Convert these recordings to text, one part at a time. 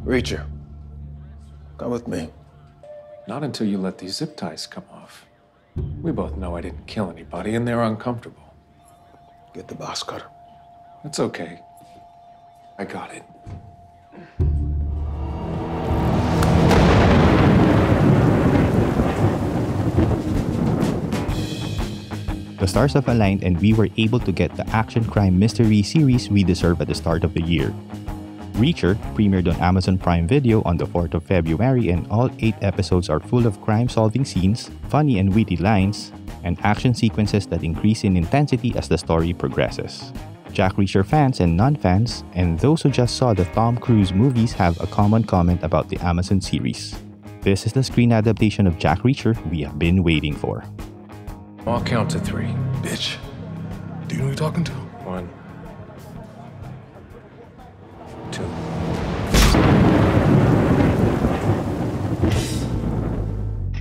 Reacher, come with me. Not until you let these zip ties come off. We both know I didn't kill anybody, and they're uncomfortable. Get the box cutter. It's okay. I got it. The stars have aligned and we were able to get the action crime mystery series we deserve at the start of the year. Reacher premiered on Amazon Prime Video on the 4th of February, and all 8 episodes are full of crime-solving scenes, funny and witty lines, and action sequences that increase in intensity as the story progresses. Jack Reacher fans and non-fans, and those who just saw the Tom Cruise movies have a common comment about the Amazon series. This is the screen adaptation of Jack Reacher we have been waiting for. I'll count to 3. Bitch, do you know who you're talking to? 1, 2.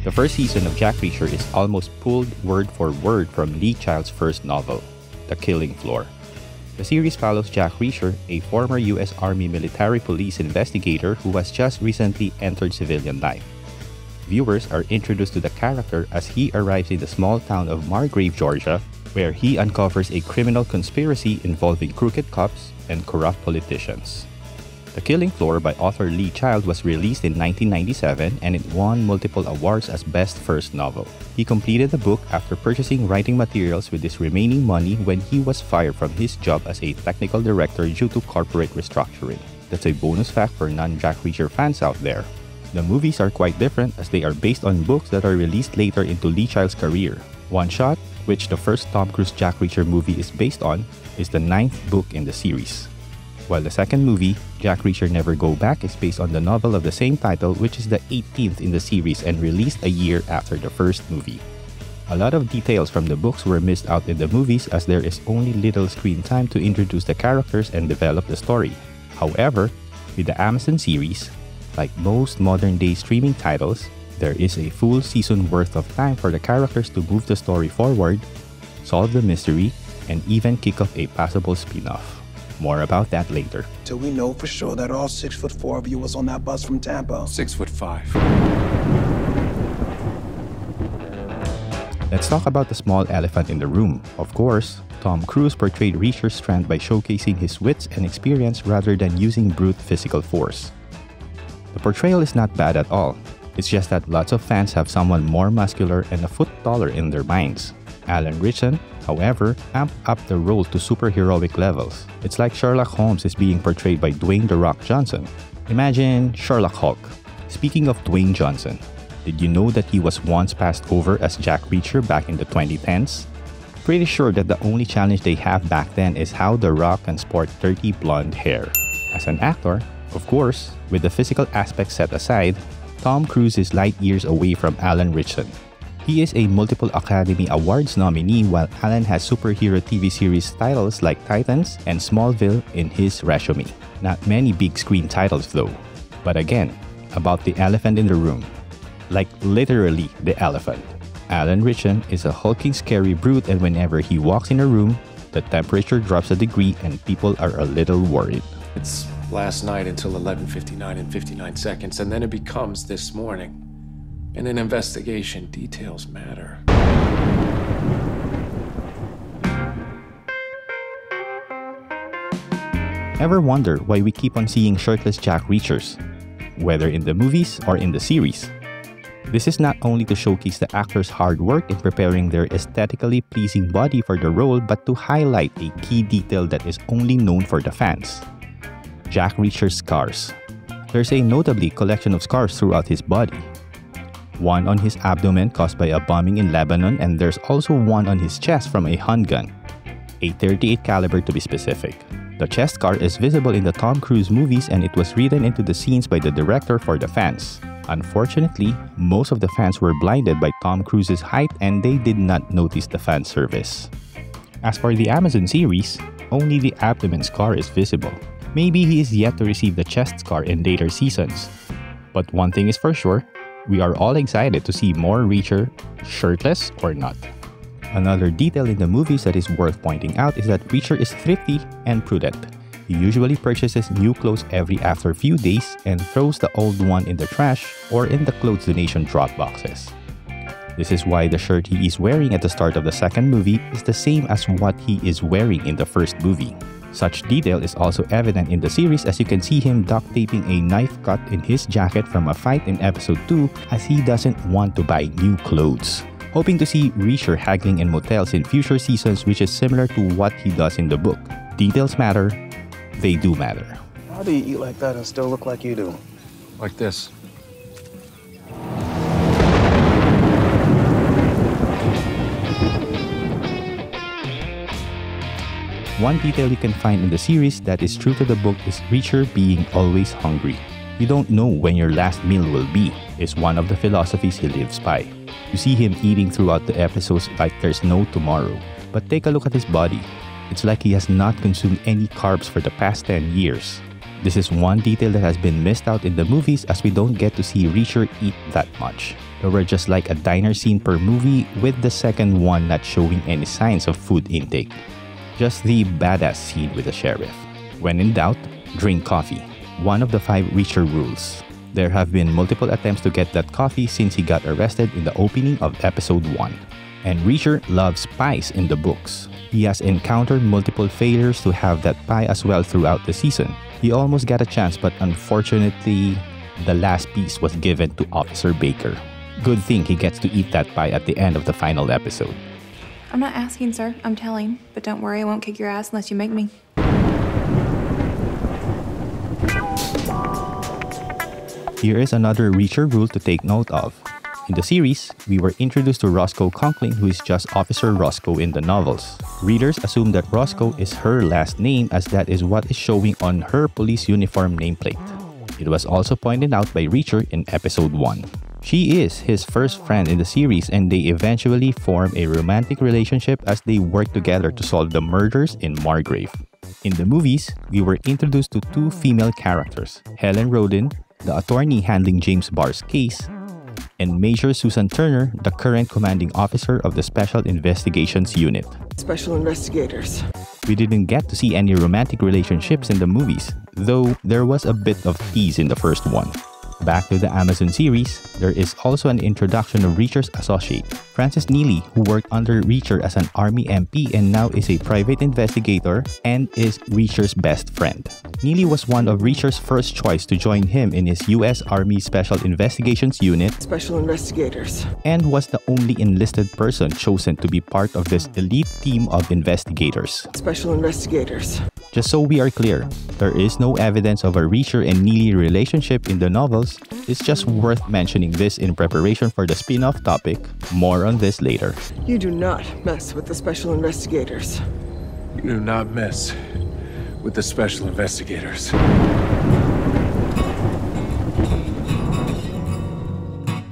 The first season of Jack Reacher is almost pulled word for word from Lee Child's first novel, The Killing Floor. The series follows Jack Reacher, a former US Army military police investigator who has just recently entered civilian life. Viewers are introduced to the character as he arrives in the small town of Margrave, Georgia, where he uncovers a criminal conspiracy involving crooked cops and corrupt politicians. The Killing Floor by author Lee Child was released in 1997 and it won multiple awards as Best First Novel. He completed the book after purchasing writing materials with his remaining money when he was fired from his job as a technical director due to corporate restructuring. That's a bonus fact for non-Jack Reacher fans out there. The movies are quite different as they are based on books that are released later into Lee Child's career. One Shot, which the first Tom Cruise Jack Reacher movie is based on, is the 9th book in the series. While the second movie, Jack Reacher Never Go Back, is based on the novel of the same title, which is the 18th in the series and released a year after the first movie. A lot of details from the books were missed out in the movies as there is only little screen time to introduce the characters and develop the story. However, with the Amazon series, like most modern-day streaming titles, there is a full season worth of time for the characters to move the story forward, solve the mystery, and even kick off a possible spin-off. More about that later. Till we know for sure that all 6'4" of you was on that bus from Tampa. 6'5". Let's talk about the small elephant in the room. Of course, Tom Cruise portrayed Reacher's strength by showcasing his wits and experience rather than using brute physical force. The portrayal is not bad at all. It's just that lots of fans have someone more muscular and a foot taller in their minds. Alan Ritchson, however, amped up the role to superheroic levels. It's like Sherlock Holmes is being portrayed by Dwayne "The Rock" Johnson. Imagine Sherlock Hulk. Speaking of Dwayne Johnson, did you know that he was once passed over as Jack Reacher back in the 2010s? Pretty sure that the only challenge they have back then is how The Rock can sport dirty blonde hair. As an actor, of course, with the physical aspect set aside, Tom Cruise is light years away from Alan Ritchson. He is a multiple Academy Awards nominee while Alan has superhero TV series titles like Titans and Smallville in his resume. Not many big screen titles though. But again, about the elephant in the room. Like literally the elephant. Alan Ritchson is a hulking scary brute, and whenever he walks in a room, the temperature drops a degree and people are a little worried. It's last night until 11:59 and 59 seconds, and then it becomes this morning. In an investigation, details matter. Ever wonder why we keep on seeing shirtless Jack Reachers, whether in the movies or in the series? This is not only to showcase the actors' hard work in preparing their aesthetically pleasing body for the role, but to highlight a key detail that is only known for the fans. Jack Reacher's scars. There's a notably collection of scars throughout his body. One on his abdomen caused by a bombing in Lebanon, and there's also one on his chest from a handgun, a .38 caliber to be specific. The chest scar is visible in the Tom Cruise movies, and it was written into the scenes by the director for the fans. Unfortunately, most of the fans were blinded by Tom Cruise's height and they did not notice the fan service. As for the Amazon series, only the abdomen scar is visible. Maybe he is yet to receive the chest scar in later seasons. But one thing is for sure, we are all excited to see more Reacher, shirtless or not. Another detail in the movies that is worth pointing out is that Reacher is thrifty and prudent. He usually purchases new clothes after a few days and throws the old one in the trash or in the clothes donation drop boxes. This is why the shirt he is wearing at the start of the second movie is the same as what he is wearing in the first movie. Such detail is also evident in the series, as you can see him duct taping a knife cut in his jacket from a fight in episode 2, as he doesn't want to buy new clothes. Hoping to see Reacher haggling in motels in future seasons, which is similar to what he does in the book. Details matter. They do matter. How do you eat like that and still look like you do? Like this. One detail you can find in the series that is true to the book is Reacher being always hungry. You don't know when your last meal will be, is one of the philosophies he lives by. You see him eating throughout the episodes like there's no tomorrow. But take a look at his body. It's like he has not consumed any carbs for the past 10 years. This is one detail that has been missed out in the movies, as we don't get to see Reacher eat that much. There were just like a diner scene per movie, with the second one not showing any signs of food intake. Just the badass scene with the sheriff. When in doubt, drink coffee. One of the 5 Reacher rules. There have been multiple attempts to get that coffee since he got arrested in the opening of episode 1. And Reacher loves pies in the books. He has encountered multiple failures to have that pie as well throughout the season. He almost got a chance, but unfortunately, the last piece was given to Officer Baker. Good thing he gets to eat that pie at the end of the final episode. I'm not asking, sir. I'm telling. But don't worry, I won't kick your ass unless you make me. Here is another Reacher rule to take note of. In the series, we were introduced to Roscoe Conkling, who is just Officer Roscoe in the novels. Readers assume that Roscoe is her last name, as that is what is showing on her police uniform nameplate. It was also pointed out by Reacher in episode 1. She is his first friend in the series, and they eventually form a romantic relationship as they work together to solve the murders in Margrave. In the movies, we were introduced to 2 female characters, Helen Rodin, the attorney handling James Barr's case, and Major Susan Turner, the current commanding officer of the Special Investigations Unit. Special investigators. We didn't get to see any romantic relationships in the movies, though there was a bit of tease in the first one. Back to the Amazon series, there is also an introduction of Reacher's associate, Francis Neely, who worked under Reacher as an Army MP and now is a private investigator and is Reacher's best friend. Neely was one of Reacher's first choice to join him in his U.S. Army Special Investigations Unit, Special investigators, and was the only enlisted person chosen to be part of this elite team of investigators. Special investigators. Just so we are clear, there is no evidence of a Reacher and Neely relationship in the novels. It's just worth mentioning this in preparation for the spin-off topic. More on this later. You do not mess with the special investigators. You do not mess with the special investigators.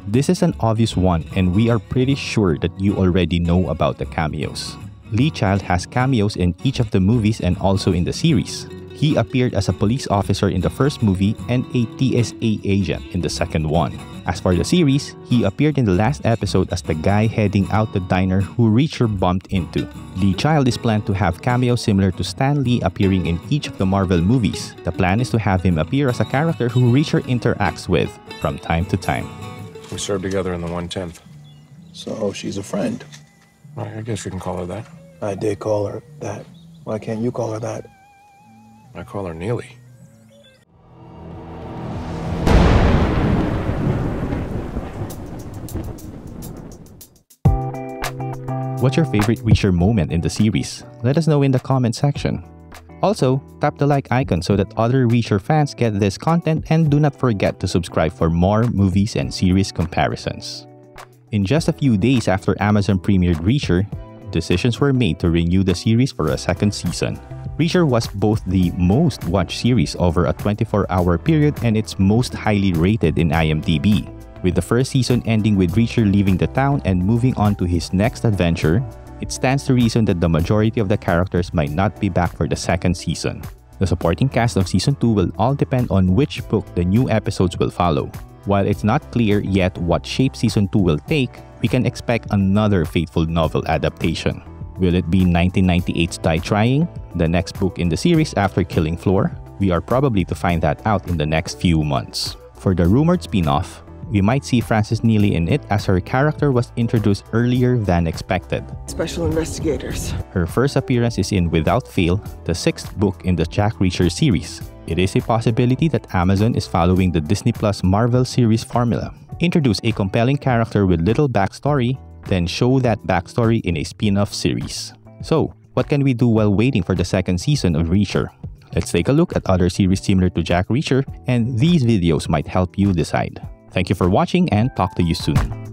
This is an obvious one, and we are pretty sure that you already know about the cameos. Lee Child has cameos in each of the movies and also in the series. He appeared as a police officer in the first movie and a TSA agent in the second one. As for the series, he appeared in the last episode as the guy heading out the diner who Reacher bumped into. Lee Child is planned to have cameos similar to Stan Lee appearing in each of the Marvel movies. The plan is to have him appear as a character who Reacher interacts with from time to time. We served together in the 110th. So she's a friend. I guess we can call her that. I did call her that. Why can't you call her that? I call her Neely. What's your favorite Reacher moment in the series? Let us know in the comment section. Also, tap the like icon so that other Reacher fans get this content, and do not forget to subscribe for more movies and series comparisons. In just a few days after Amazon premiered Reacher, decisions were made to renew the series for a second season. Reacher was both the most watched series over a 24-hour period and its most highly rated in IMDb. With the first season ending with Reacher leaving the town and moving on to his next adventure, it stands to reason that the majority of the characters might not be back for the second season. The supporting cast of Season 2 will all depend on which book the new episodes will follow. While it's not clear yet what shape Season 2 will take, we can expect another faithful novel adaptation. Will it be 1998's Die Trying, the next book in the series after Killing Floor? We are probably to find that out in the next few months. For the rumored spin-off, we might see Frances Neely in it as her character was introduced earlier than expected. Special investigators. Her first appearance is in Without Fail, the 6th book in the Jack Reacher series. It is a possibility that Amazon is following the Disney Plus Marvel series formula. Introduce a compelling character with little backstory, then show that backstory in a spin-off series. So, what can we do while waiting for the second season of Reacher? Let's take a look at other series similar to Jack Reacher, and these videos might help you decide. Thank you for watching and talk to you soon.